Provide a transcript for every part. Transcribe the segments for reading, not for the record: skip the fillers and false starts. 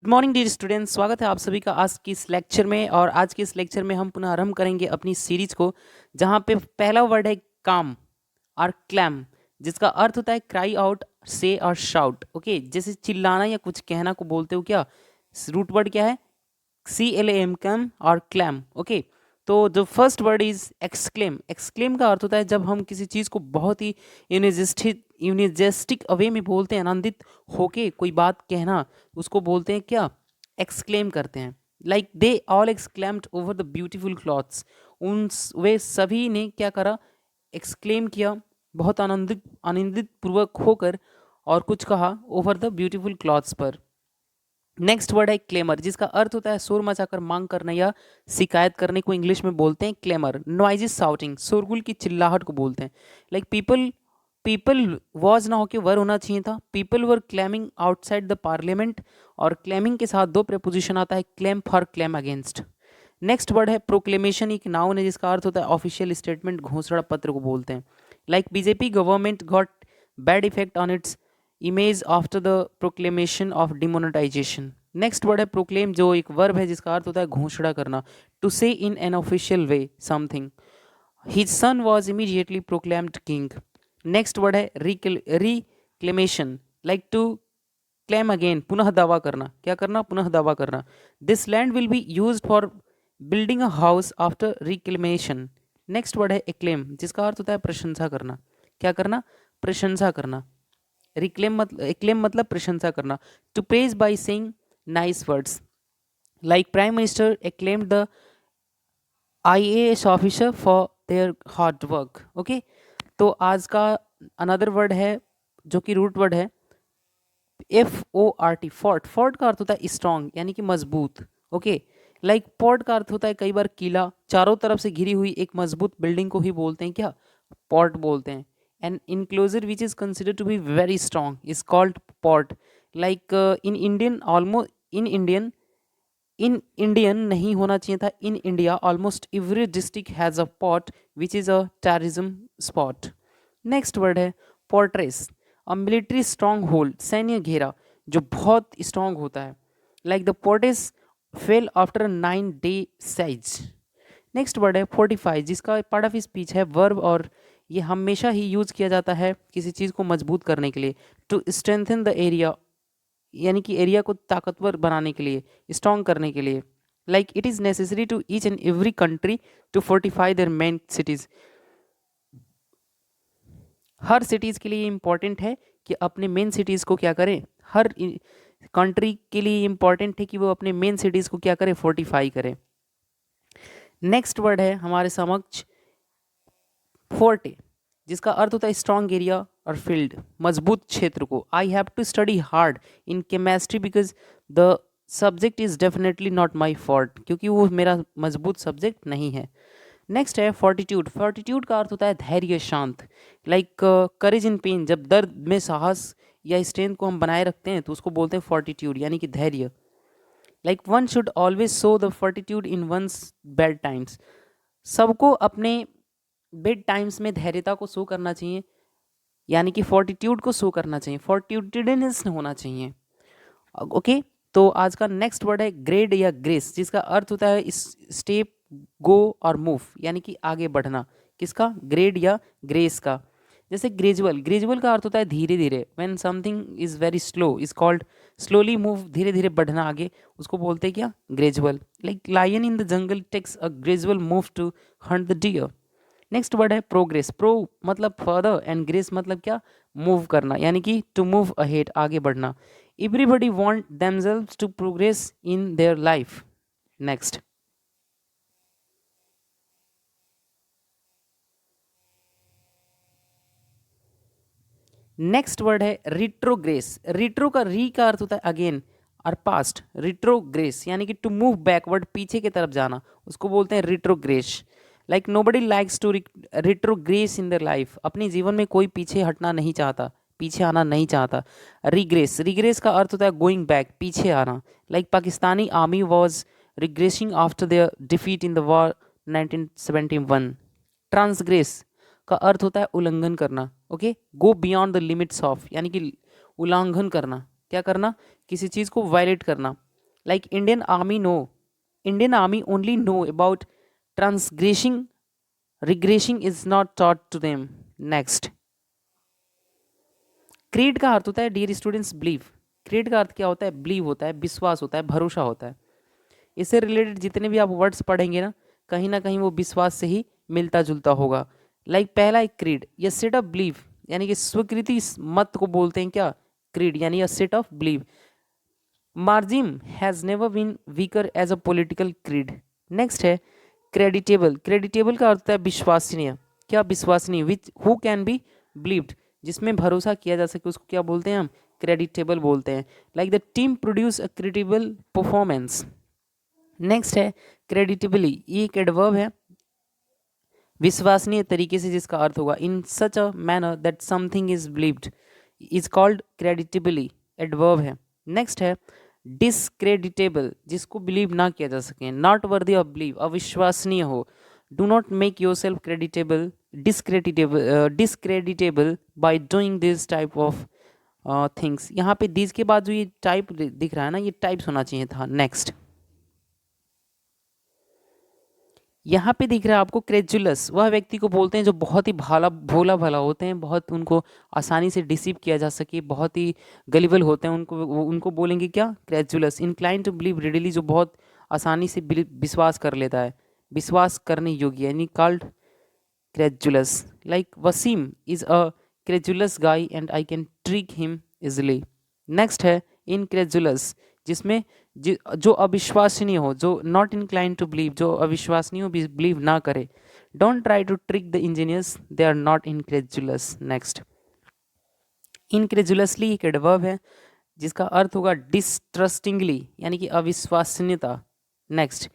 Good morning dear students, स्वागत है आप सभी का आज की इस लेक्चर में। और आज के इस लेक्चर में हम पुनः आरंभ करेंगे अपनी सीरीज को, जहां पे पहला वर्ड है काम और क्लैम, जिसका अर्थ होता है क्राई आउट, से और शाउट। ओके, जैसे चिल्लाना या कुछ कहना को बोलते हो क्या। रूट वर्ड क्या है? CLAM, कैम और क्लैम। ओके, तो जो first word is exclaim. Exclaim का अर्थ होता है जब हम किसी चीज़ को बहुत ही यूनिजेस्टिक अवे में बोलते हैं, आनंदित होके कोई बात कहना, उसको बोलते हैं क्या? एक्सक्लेम करते हैं। Like they all exclaimed over the beautiful clothes. वे सभी ने क्या करा? एक्सक्लेम किया, बहुत आनंदित आनंदित पूर्वक होकर, और कुछ कहा ओवर द ब्यूटीफुल क्लॉथ्स पर। नेक्स्ट वर्ड है क्लेमर, जिसका अर्थ होता है शोर मचाकर मांग करना या शिकायत करने को इंग्लिश में बोलते हैं क्लेमर। नॉइजी साउटिंग, शोरगुल की चिल्लाहट को बोलते हैं। लाइक पीपल पीपल वॉज ना होके वर होना चाहिए था। People were claiming outside the parliament, और क्लेमिंग के साथ दो प्रपोजिशन आता है, claim for, claim against. Next word है प्रोक्लेमेशन, एक नाउन है जिसका अर्थ होता है ऑफिशियल स्टेटमेंट, घोषणा पत्र को बोलते हैं। Like BJP government got bad effect on its image after the proclamation of demonetisation. Next word है प्रोक्लेम, जो एक वर्ब है जिसका अर्थ होता है घोषणा करना, टू से in an official way something. His son was immediately proclaimed king. Next word है reclamation, like to claim again, पुनः दावा करना। क्या करना? पुनः दावा करना। This land will be use for building a house after reclamation. Next word है एक्लेम, जिसका अर्थ होता है प्रशंसा करना। क्या करना? प्रशंसा करना। एक्लेम मतलब प्रशंसा करना। To praise by saying nice words, like prime minister acclaimed the IAS officer for their hard work. Okay, तो आज का अनदर वर्ड है जो कि रूट वर्ड है FORT, फोर्ट। फोर्ट का अर्थ होता है स्ट्रॉन्ग, यानी कि मजबूत। ओके, लाइक पोर्ट का अर्थ होता है कई बार किला, चारों तरफ से घिरी हुई एक मजबूत बिल्डिंग को ही बोलते हैं क्या? पोर्ट बोलते हैं। An enclosure which is considered to be very strong is called fort. Like in Indian almost in Indian नहीं होना चाहिए था, in India almost every district has a fort which is a tourism spot. Next word है fortress, a military stronghold, सैन्य घेरा जो बहुत स्ट्रॉन्ग होता है। Like the fortress fell after 9-day siege. Next word है फोर्टिफाई, जिसका पार्ट ऑफ स्पीच है वर्ब, और ये हमेशा ही यूज किया जाता है किसी चीज़ को मजबूत करने के लिए। टू स्ट्रेंथन द एरिया, यानी कि एरिया को ताकतवर बनाने के लिए, स्ट्रॉन्ग करने के लिए। Like it is necessary to each and every country to fortify their main cities. हर सिटीज़ के लिए इम्पॉर्टेंट है कि अपने मेन सिटीज़ को क्या करें। हर कंट्री के लिए इम्पॉर्टेंट है कि वो अपने मेन सिटीज़ को क्या करें? फोर्टिफाई करें। नेक्स्ट वर्ड है हमारे समक्ष फोर्टे, जिसका अर्थ होता है स्ट्रॉन्ग एरिया और फील्ड, मजबूत क्षेत्र को। I have to study hard in chemistry because the subject is definitely not my fort, क्योंकि वो मेरा मजबूत सब्जेक्ट नहीं है। नेक्स्ट है फोर्टिट्यूड। फोर्टिट्यूड का अर्थ होता है धैर्य, शांत। लाइक करेज इन पेन, जब दर्द में साहस या स्ट्रेंथ को हम बनाए रखते हैं तो उसको बोलते हैं फोर्टिट्यूड, यानी कि धैर्य। Like one should always show the fortitude in one's bad times, सबको अपने बेड टाइम्स में धैर्यता को शो करना चाहिए, यानी कि फोर्टिट्यूड को शो करना चाहिए, फोर्टिट्यूडनेस होना चाहिए। ओके, तो आज का नेक्स्ट वर्ड है ग्रेड या ग्रेस, जिसका अर्थ होता है स्टेप, गो और मूव, यानी कि आगे बढ़ना। किसका? ग्रेड या ग्रेस का। जैसे ग्रेजुअल, ग्रेजुअल का अर्थ होता है धीरे धीरे। When something is very slow is called slowly move, धीरे धीरे बढ़ना आगे, उसको बोलते हैं क्या? Gradual. Like lion in the jungle takes a gradual move to hunt the deer. Next word है प्रोग्रेस। प्रो मतलब फर्दर एंड ग्रेस मतलब क्या? मूव करना, यानी कि टू मूव अहेड, आगे बढ़ना। Everybody want themselves to progress in their life. Next next word है रिट्रोग्रेस। रिट्रो का री का अर्थ होता है अगेन और पास्ट। रिट्रोग्रेस यानी कि टू मूव बैकवर्ड, पीछे की तरफ जाना, उसको बोलते हैं retrogress. Like nobody likes to retrogress in their life, अपने जीवन में कोई पीछे हटना नहीं चाहता, पीछे आना नहीं चाहता। रिग्रेस, रिग्रेस का अर्थ होता है गोइंग बैक, पीछे आना। Like Pakistani army was regressing after their defeat in the war 1971। Transgress का अर्थ होता है उल्लंघन करना। Okay, go beyond the limits of, यानी कि उल्लंघन करना। क्या करना? किसी चीज़ को वायलेट करना। Like Indian army only know about transgressing, regressing is not taught to them. Next, creed का अर्थ होता है डियर स्टूडेंट्स बिलीव। क्रीड का अर्थ क्या होता है? बिलीव होता है, विश्वास होता है, भरोसा होता है। इससे रिलेटेड जितने भी आप वर्ड्स पढ़ेंगे ना कहीं वो विश्वास से ही मिलता जुलता होगा। लाइक पहला एक क्रीड या सेट ऑफ बिलीव, यानी कि स्वीकृति मत को बोलते हैं क्या? क्रीड यानी a set of believe. Marxism has never been weaker as a political creed. Next है क्रेडिटेबल। क्रेडिटेबल का अर्थ होता है विश्वसनीय। क्या? विश्वसनीय, which who can be believed, जिसमें भरोसा किया जा सके, उसको क्या बोलते हैं हम? क्रेडिटेबल बोलते हैं। Like the team produce a credible performance. Next है क्रेडिटेबली, ये एक एडवर्ब है, विश्वसनीय तरीके से, जिसका अर्थ होगा in such a manner that something is believed is called creditably, adverb है। नेक्स्ट है डिसक्रेडिटेबल, जिसको बिलीव ना किया जा सके, नॉट वर्दी ऑफ बिलीव, अविश्वसनीय हो। Do not make yourself creditable, discreditable by doing this type of things. यहाँ पे दिस के बाद जो ये टाइप दिख रहा है ना, ये टाइप्स होना चाहिए था। नेक्स्ट, यहाँ पे दिख रहा है आपको क्रेजुलस, वह व्यक्ति को बोलते हैं जो बहुत ही भोला भला होते हैं, बहुत उनको आसानी से डिसीव किया जा सके, बहुत ही गलिबल होते हैं, उनको बोलेंगे क्या? क्रेजुलस। इनक्लाइन टू बिलीव रेडिली, जो बहुत आसानी से विश्वास कर लेता है, विश्वास करने योग्य, यानी called credulous. Like Wasim is a credulous guy and I can trick him easily. Next है इनक्रेजुलस, जिसमें जो अविश्वसनीय हो, जो नॉट इंक्लाइन टू बिलीव, जो अविश्वसनीय हो, बिलीव ना करे। Don't try to trick the engineers, they are not incredulous. Next, incredulously एक एडवर्ब है, जिसका अर्थ होगा डिस्ट्रस्टिंगली, यानी कि अविश्वसनीयता। Next,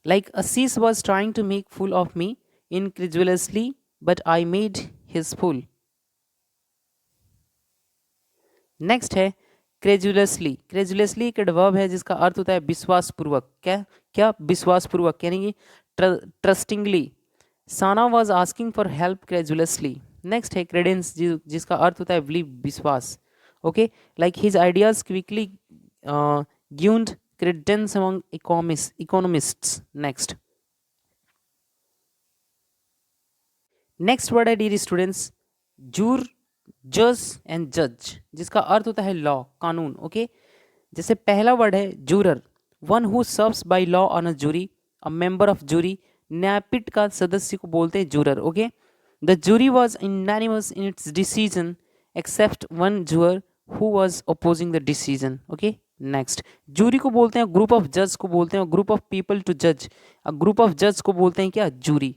like Asees was trying to make fool of me incredulously but I made his fool. Next है क्रेजुलसली। क्रेजुलसली एक एडवर्ब है, जिसका अर्थ होता है विश्वासपूर्वक। क्या? क्या? विश्वासपूर्वक, यानी कि ट्रस्टिंगली। साना was asking for help क्रेजुलसली। Next है क्रेडेंस, जिसका अर्थ होता है बिलीव, विश्वास। Okay, like his ideas quickly gained credence among economists. Next word है डियर स्टूडेंट्स जूर, जज एंड जज, जिसका अर्थ होता है लॉ, कानून। ओके, जैसे पहला वर्ड है juror, one who serves by law on a jury, a member of jury. न्यायपीठ का सदस्य को बोलते हैं juror. Okay, the jury was unanimous in its decision except one juror who was opposing the decision. Okay, next, jury को बोलते हैं group of जज को बोलते हैं ग्रुप ऑफ पीपल टू जज, ग्रुप ऑफ जज को बोलते हैं क्या? जूरी।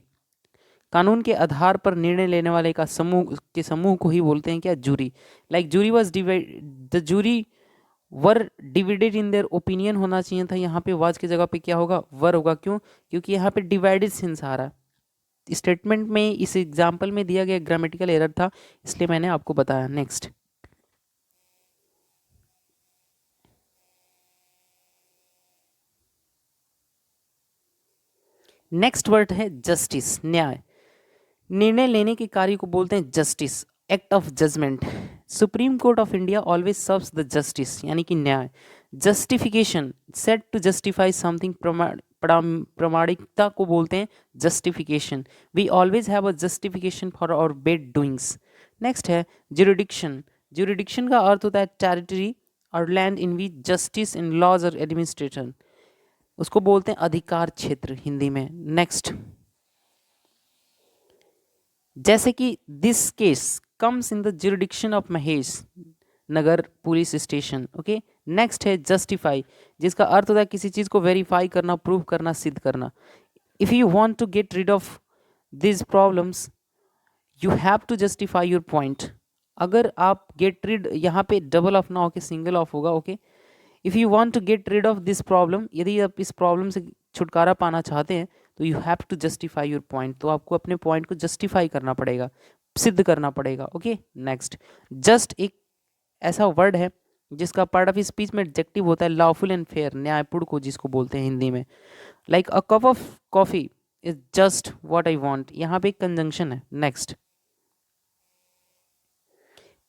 कानून के आधार पर निर्णय लेने वाले का समूह को ही बोलते हैं क्या? Jury. Like jury was the jury were divided in their opinion होना चाहिए था, यहाँ पे वाज की जगह पे क्या होगा? वर होगा। क्यों? क्योंकि यहाँ पे डिवाइडेड सेंस आ रहा है स्टेटमेंट में, इस एग्जाम्पल में दिया गया ग्रामेटिकल एरर था, इसलिए मैंने आपको बताया। नेक्स्ट, नेक्स्ट वर्ड है जस्टिस, न्याय। निर्णय लेने के कार्य को बोलते हैं justice, act of judgment. Supreme court of India always serves the justice, यानी कि न्याय। Justification, set to justify something, प्रामाणिकता को बोलते हैं justification. We always have a justification for our bad doings. Next है जुरिडिक्शन। जुरिडिक्शन का अर्थ होता है टेरिटरी और land in which justice in laws और एडमिनिस्ट्रेशन, उसको बोलते हैं अधिकार क्षेत्र हिंदी में। नेक्स्ट, जैसे कि this case comes in the jurisdiction of Mahesh Nagar police station. Okay, next है जस्टिफाई, जिसका अर्थ होता है किसी चीज को वेरीफाई करना, प्रूव करना, सिद्ध करना। If you want to get rid of this problems you have to justify your point. अगर आप गेट रिड, यहाँ पे डबल ऑफ ना होके सिंगल ऑफ होगा। Okay, if you want to get rid of this problem, यदि आप इस प्रॉब्लम से छुटकारा पाना चाहते हैं तो you have to justify your point, तो आपको अपने पॉइंट को जस्टिफाई करना पड़ेगा, सिद्ध करना पड़ेगा। ओके, नेक्स्ट, जस्ट एक ऐसा वर्ड है जिसका पार्ट ऑफ स्पीच में एडजेक्टिव होता है लॉफुल एंड फेयर, न्यायपूर्ण को जिसको बोलते हैं हिंदी में। Like a cup of coffee is just what I want, यहाँ पे एक कंजंक्शन है। नेक्स्ट,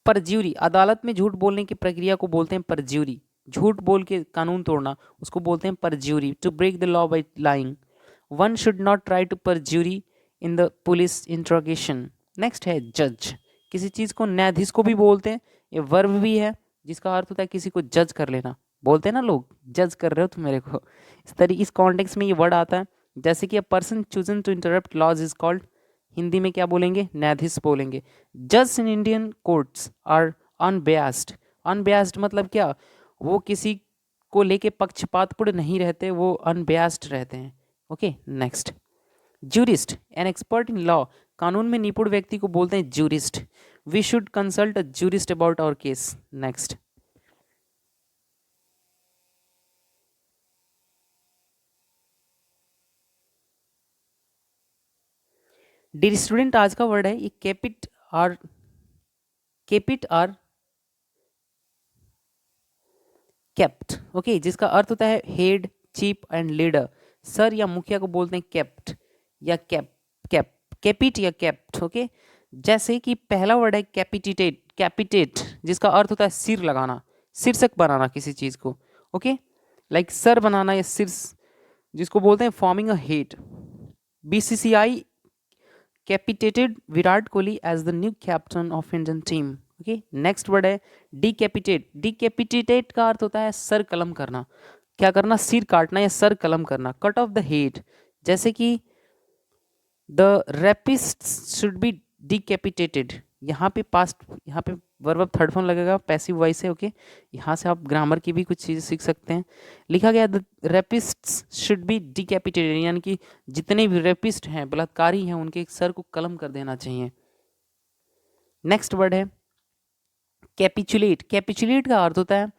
परज्यूरी, अदालत में झूठ बोलने की प्रक्रिया को बोलते हैं परज्यूरी। झूठ बोल के कानून तोड़ना उसको बोलते हैं perjury, to break the law by lying. One should not try to perjury in the police interrogation. Next है जज, किसी चीज़ को न्यायाधीश को भी बोलते हैं, ये वर्ब भी है जिसका अर्थ होता है किसी को जज कर लेना। बोलते हैं ना लोग, जज कर रहे हो तुम मेरे को, इस तरीके इस कॉन्टेक्स्ट में ये वर्ड आता है। जैसे कि a person chosen to interpret laws is called, Hindi में क्या बोलेंगे, न्यायाधीश बोलेंगे। जज in Indian courts are unbiased. Unbiased मतलब क्या, वो किसी को लेके पक्षपातपूर्ण नहीं रहते, वो अनबयास्ड रहते हैं। Okay next, jurist, an expert in law, कानून में निपुण व्यक्ति को बोलते हैं jurist. We should consult a jurist about our case. Next, dear student, आज का वर्ड है ये केपिट आर, केपिट आर केप्ट। ओके, जिसका अर्थ होता है हेड, चीफ एंड लीडर। सर या मुखिया को बोलते हैं केप्ट या कैप, कैप, कैपिट या कैप्ट। ओके, जैसे कि पहला वर्ड है कैपिटेट, कैपिटेट जिसका अर्थ होता है सिर लगाना, शीर्षक बनाना किसी चीज को। ओके, लाइक सर बनाना या शीर्ष, जिसको बोलते हैं forming a head. BCCI capitated Virat Kohli as the new captain of Indian team. Okay, next word है डिकैपिटेट। डिकैपिटेट का अर्थ होता है सर कलम करना, क्या करना, सिर काटना या सर कलम करना। कट ऑफ द हेड, जैसे कि द रैपिस्ट्स शुड बी डिकैपिटेटेड, यहाँ पे पास्ट, यहाँ पे वर्ब थर्ड फॉर्म लगेगा, पैसिव वॉइस है। ओके, यहाँ से आप ग्रामर की भी कुछ चीज़ें सीख सकते हैं। लिखा गया द रैपिस्ट्स शुड बी डिकैपिटेटेड, यानी कि जितने भी रैपिस्ट हैं, बलात्कारी हैं, उनके सर को कलम कर देना चाहिए। नेक्स्ट वर्ड है कैपिचुलेट। कैपिचुलेट का अर्थ होता है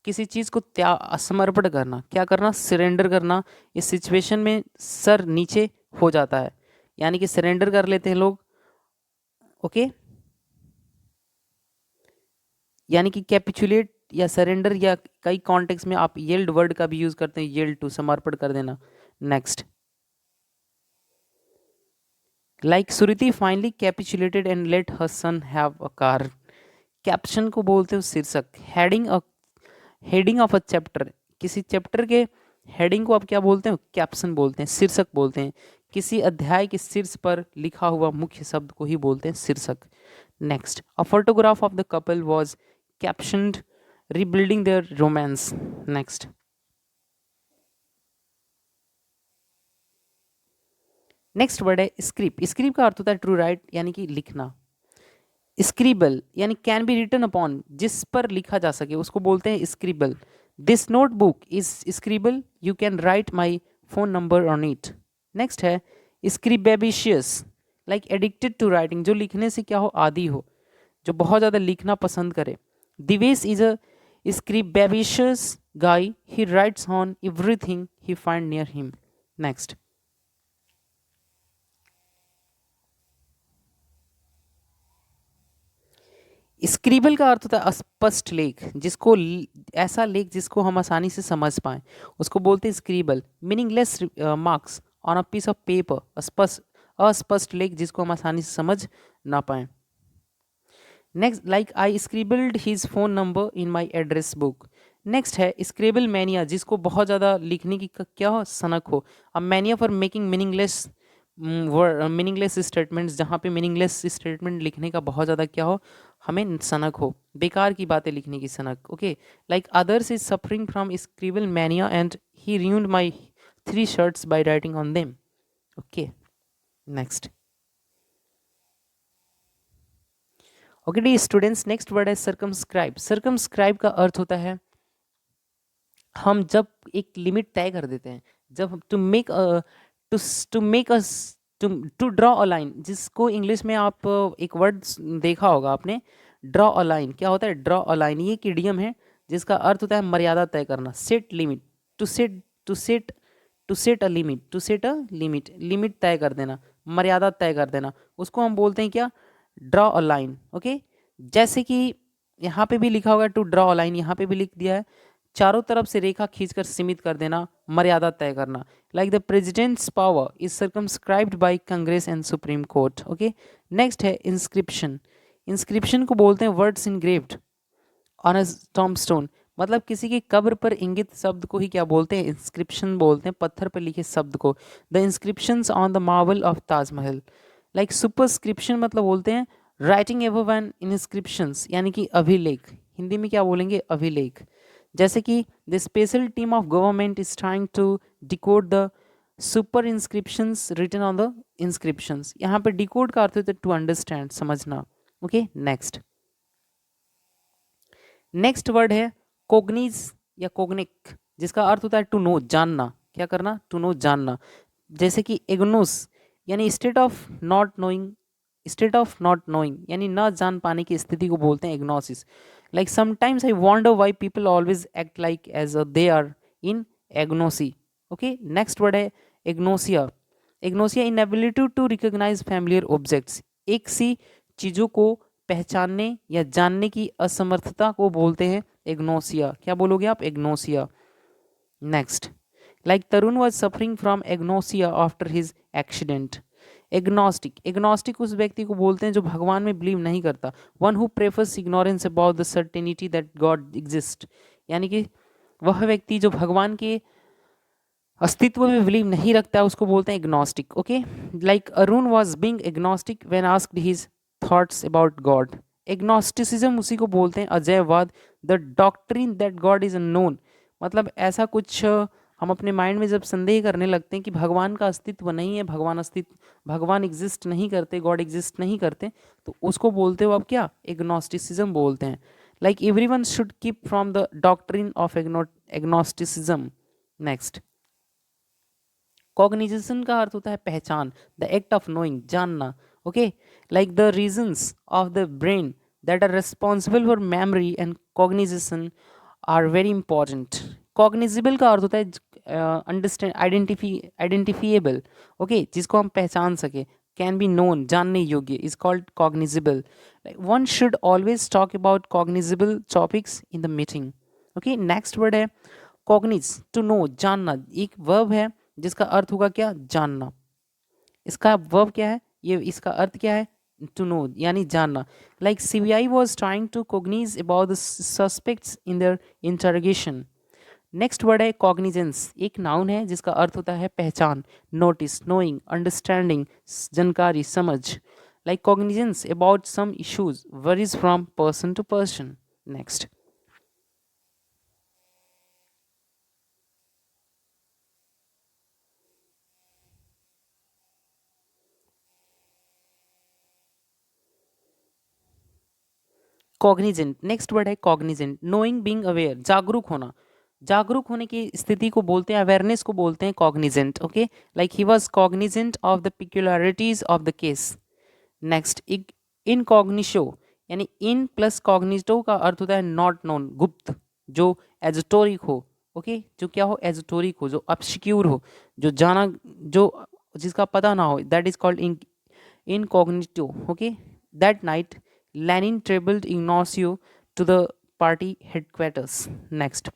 किसी चीज़ को त्याग, समर्पण करना, क्या करना, सरेंडर करना। इस सिचुएशन में सर नीचे हो जाता है, यानी कि सरेंडर कर लेते हैं लोग। ओके, यानी कि कैपिचुलेट या सरेंडर, या कई कॉन्टेक्स्ट में आप येल्ड वर्ड का भी यूज करते हैं, येल्ड टू, समर्पण कर देना। Next, like Suriti finally capitulated and let her son have a car. Caption को बोलते हो शीर्षक। Heading a, heading of a chapter, किसी चैप्टर के हेडिंग को आप क्या बोलते हो, कैप्शन बोलते हैं, शीर्षक बोलते हैं। किसी अध्याय के शीर्ष पर लिखा हुआ मुख्य शब्द को ही बोलते हैं शीर्षक। Next, a photograph of the couple was captioned rebuilding their romance. Next, next word है स्क्रिप्ट। स्क्रिप्ट का अर्थ होता है ट्रू राइट, यानी कि लिखना। स्क्रिबल यानी कैन बी रिटन अपॉन, जिस पर लिखा जा सके, उसको बोलते हैं scribble. This notebook is scribble, you can write my phone number on it. Next है स्क्रिबेबिशियस, लाइक एडिक्टेड टू राइटिंग, जो लिखने से क्या हो, आदि हो, जो बहुत ज़्यादा लिखना पसंद करे। Divesh is a scribacious guy, he writes on everything he find near him. Next, scribble का अर्थ होता है अस्पष्ट लेख, जिसको ऐसा लेख जिसको हम आसानी से समझ पाएं, उसको बोलते हैं scribble. Meaningless marks on a piece of paper, अस्पष्ट, अस्पष्ट लेख जिसको हम आसानी से समझ ना पाएं। Next, like I scribbled his phone number in my address book. Next है स्क्रिबल मैनिया, जिसको बहुत ज़्यादा लिखने की क्या हो, सनक हो। अब mania for making meaningless meaningless statements, जहाँ पे मीनिंगलेस स्टेटमेंट लिखने का बहुत ज़्यादा क्या हो, हमें सनक हो, बेकार की बातें लिखने की सनक। Okay, like others is suffering from scribble mania and he ruined my 3 shirts by writing on them. Okay, next. Okay D students, next word है सर्कमस्क्राइब। सर्कमस्क्राइब का अर्थ होता है हम जब एक लिमिट तय कर देते हैं, जब to make to make us, to draw a line, जिसको इंग्लिश में आप एक वर्ड देखा होगा आपने, ड्रॉ अ लाइन। क्या होता है ड्रॉ अ लाइन, ये एक इडियम है जिसका अर्थ होता है मर्यादा तय करना, set limit, to set, to set, to set a limit, to set a limit, limit तय कर देना, मर्यादा तय कर देना, उसको हम बोलते हैं क्या, ड्रॉ अ लाइन। ओके, जैसे कि यहाँ पे भी लिखा होगा टू ड्रॉ अ लाइन, यहाँ पे भी लिख दिया है, चारों तरफ से रेखा खींचकर सीमित कर देना, मर्यादा तय करना। Like the president's power is circumscribed by Congress and Supreme Court. Okay, next है इंस्क्रिप्शन। इंस्क्रिप्शन को बोलते हैं words engraved on a tombstone, मतलब किसी की कब्र पर इंगित शब्द को ही क्या बोलते हैं, इंस्क्रिप्शन बोलते हैं, पत्थर पर लिखे शब्द को। The inscriptions on the marble of Taj Mahal. Like superscription मतलब बोलते हैं राइटिंग एबव एन इंस्क्रिप्शंस, यानी कि अभिलेख, हिंदी में क्या बोलेंगे, अभिलेख। जैसे कि the special team of government is trying to decode the super inscriptions written on the inscriptions. यहाँ पे डिकोड का अर्थ होता है टू अंडरस्टैंड, समझना। Okay, next. नेक्स्ट वर्ड है कोग्निज या कोग्निक, जिसका अर्थ होता है टू नो, जानना। क्या करना, टू नो, जानना। जैसे कि इग्नोस यानी state of not knowing, state of not knowing यानी न जान पाने की स्थिति को बोलते हैं agnosis. Like sometimes I wonder why people always act like as they are in agnosy. Okay, next word है agnosia. Agnosia inability to recognise familiar objects, एक सी चीज़ों को पहचानने या जानने की असमर्थता को बोलते हैं एग्नोसिया। क्या बोलोगे आप, agnosia. Next, like Tarun was suffering from agnosia after his accident. Agnostic, agnostic उस व्यक्ति को बोलते हैं जो भगवान में बिलीव नहीं करता। One who prefers ignorance about the certainty that God exist, यानी कि वह व्यक्ति जो भगवान के अस्तित्व में बिलीव नहीं रखता है उसको बोलते हैं agnostic. Okay, like Arun was being agnostic when asked his thoughts about God. Agnosticism उसी को बोलते हैं अजैववाद। The doctrine that God is unknown, मतलब ऐसा कुछ हम अपने माइंड में जब संदेह करने लगते हैं कि भगवान का अस्तित्व नहीं है, भगवान एग्जिस्ट नहीं करते, गॉड एग्जिस्ट नहीं करते, तो उसको बोलते हो आप क्या, एग्नोस्टिसिज्म बोलते हैं। Like everyone should keep from the doctrine of agnosticism. Next, cognition का अर्थ होता है पहचान, द एक्ट ऑफ नोइंग, जानना। Okay, like the regions of the brain that are responsible for memory and cognition are very important. Cognizable का अर्थ होता है अंडरस्टैंड, आइडेंटिफिएबल। ओके, जिसको हम पहचान सके, कैन बी नोन, जानने योग्य, is called cognizable. One should always talk about cognizable topics in the meeting. Okay, next word है कॉग्निज, टू नो, जानना। एक वर्ब है जिसका अर्थ होगा क्या, जानना। इसका वर्ब क्या है, ये इसका अर्थ क्या है, टू नो यानी जानना। Like CBI was trying to cognize about the suspects in their interrogation. Next word है कॉग्निजेंस, एक नाउन है जिसका अर्थ होता है पहचान, नोटिस, नोइंग, अंडरस्टैंडिंग, जानकारी, समझ। Like cognizance about some issues varies from person to person. Next, cognizant. Next word है कॉग्निजेंट, नोइंग, बीइंग अवेयर, जागरूक होना। जागरूक होने की स्थिति को बोलते हैं, अवेयरनेस को बोलते हैं cognizant. Okay, like he was cognizant of the peculiarities of the case. Next, incognito यानी इन प्लस कॉग्निटो का अर्थ होता है नॉट नोन, गुप्त, जो एजोटोरिक हो। ओके, जो क्या हो, एजोटोरिक हो, जो ऑब्सक्यूर हो, जो जाना, जो जिसका पता ना हो, that is called incognito. Okay, that night Lenin traveled Ignacio to the party headquarters. Next,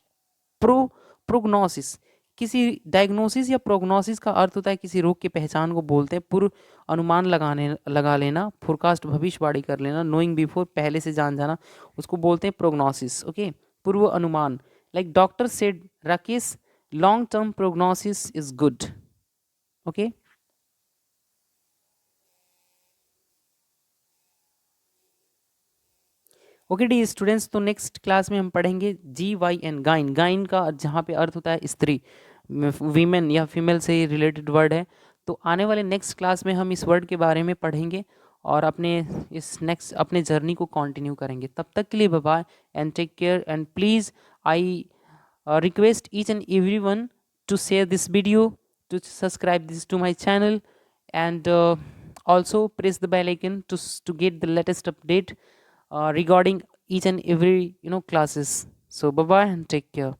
prognosis, किसी डायग्नोसिस या प्रोग्नोसिस का अर्थ होता है किसी रोग की पहचान को बोलते हैं, पूर्व अनुमान लगा लेना, फोरकास्ट, भविष्यवाणी कर लेना, नोइंग बिफोर, पहले से जान जाना, उसको बोलते हैं प्रोग्नोसिस। ओके, पूर्व अनुमान। Like doctor said Rakesh long term prognosis is good. Okay, okay D students, तो नेक्स्ट क्लास में हम पढ़ेंगे GYN, गाइन। गाइन का जहाँ पे अर्थ होता है स्त्री, वीमेन या फीमेल से रिलेटेड वर्ड है। तो आने वाले नेक्स्ट क्लास में हम इस वर्ड के बारे में पढ़ेंगे और अपने जर्नी को कंटिन्यू करेंगे। तब तक के लिए bye bye and take care, and please I request each and everyone to share this video, to subscribe this to my channel, and also press the bell icon to get the latest update regarding each and every classes. So bye bye and take care.